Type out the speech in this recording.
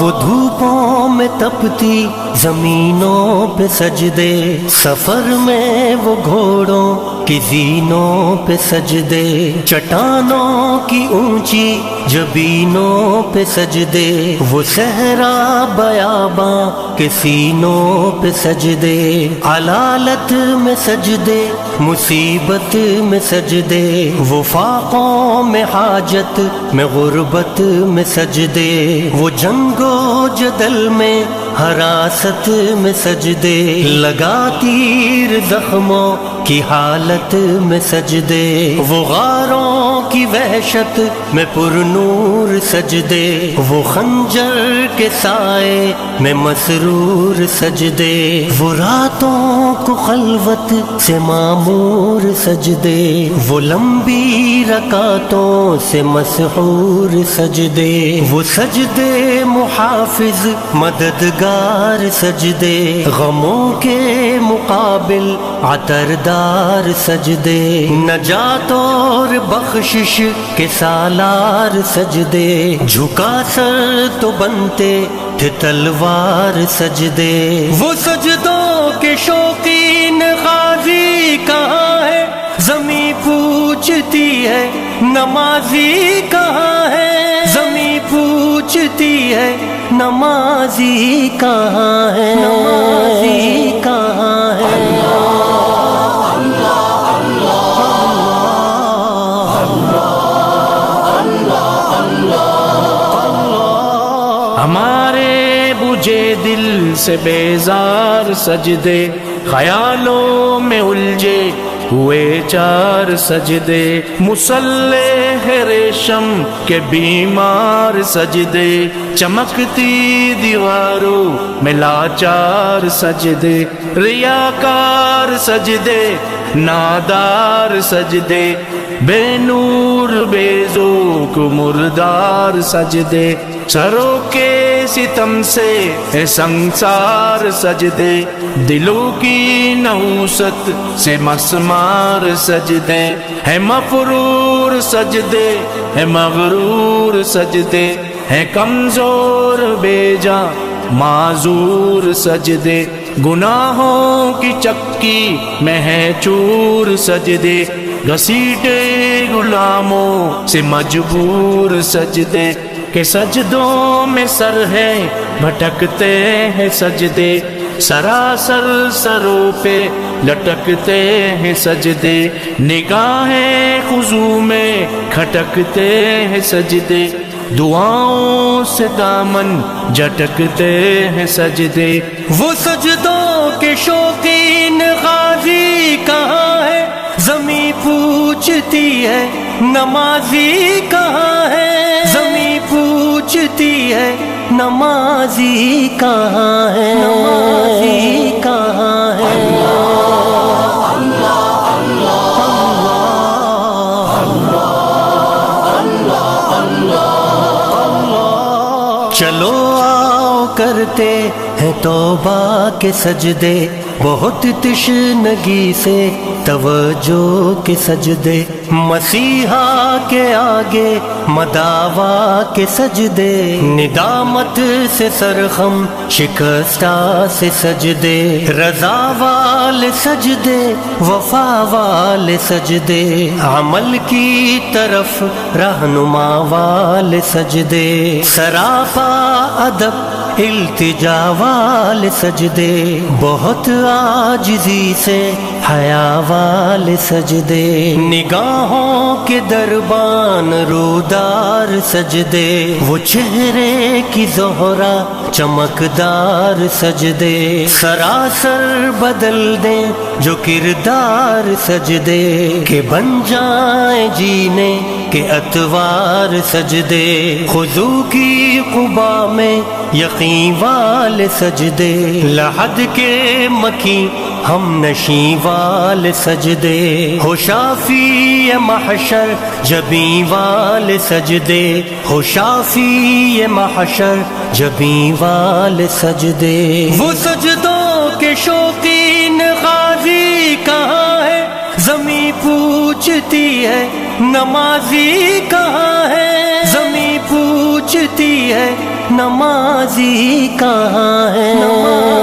وہ دھوپوں میں تپتی زمینوں پہ سجدے، سفر میں وہ گھوڑوں کی زینوں پہ سجدے، چٹانوں کی اونچی جبینوں پہ سجدے، وہ صحرا بیاباں کے سینوں پہ سجدے، علالت میں سجدے مصیبت میں سجدے، وہ فاقوں میں حاجت میں غربت میں سجدے، وہ جنگ و جدل میں حراست میں سجدے، لگا تیر زخموں کی حالت میں سجدے، وہ غاروں کی وحشت میں پر نور سجدے، وہ خنجر کے سائے میں مسرور سجدے، وہ راتوں کو خلوت سے معمور سجدے، وہ لمبی رکعتوں سے مسحور سجدے، وہ سجدے محافظ مددگار سجدے، غموں کے مقابل عطردار سجدے، نجات اور بخشش کے سالار سجدے، جھکا سر تو بنتے تھے تلوار سجدے، وہ سجدوں کے شوقین غازی کہاں ہے، زمیں پوچھتی ہے نمازی کہاں ہے، زمیں پوچھتی ہے نمازی کہاں ہے، نمازی کہاں ہے۔ ہمارے بجھے دل سے بیزار سجدے، خیالوں میں الجھے ہوئے چار سجدے، مصلح ریشم کے بیمار سجدے، چمکتی دیواروں میں لاچار سجدے، ریاکار سجدے نادار سجدے، بے نور بے ذوق مردار سجدے، سروں کے ستم سے سنسار سجدے، دلوں کی نحوست سے مسمار سجدے، ہے مفرور سجدے ہے مغرور سجدے، ہے کمزور بے جاں معذور سجدے، گناہوں کی چکی میں ہے چور سجدے، گھسیٹے غلاموں سے مجبور سجدے، کہ سجدوں میں سر ہے بھٹکتے ہیں سجدے، سراسر سروں پہ لٹکتے ہیں سجدے، نگاہیں خضوع میں کھٹکتے ہیں سجدے، دعاؤں سے دامن جھٹکتے ہیں سجدے، وہ سجدوں کے شوقین غازی کہاں ہے، زمیں پوچھتی ہے نمازی کہاں ہے، زمیں پوچھتی ہے نمازی کہاں ہے، نمازی کہاں ہے۔ چلو آؤ کرتے ہیں توبہ کے سجدے، بہت تشنگی سے توجہ کے سجدے، مسیحا کے آگے مداوا کے سجدے، ندامت سے سرخم شکستہ سے سجدے، رضا والے سجدے وفا والے سجدے، عمل کی طرف رہنما والے سجدے، سراپا ادب التجا والے سجدے، بہت عاجزی سے حیا والے سجدے، نگاہوں کے دربان رودار سجدے، وہ چہرے کی زہرا چمکدار سجدے، سراسر بدل دیں جو کردار سجدے، کہ بن جائیں جینے کے اتوار سجدے، خضوع کی قبا میں یقین والے سجدے، لحد کے مکی ہم نشیں والے سجدے، ہو شافی محشر جبیں والے سجدے، ہو شافی محشر جبیں والے سجدے، وہ سجدوں کے شوقین غازی پوچھتی ہے نمازی کہاں ہے، زمین پوچھتی ہے نمازی کہاں ہے۔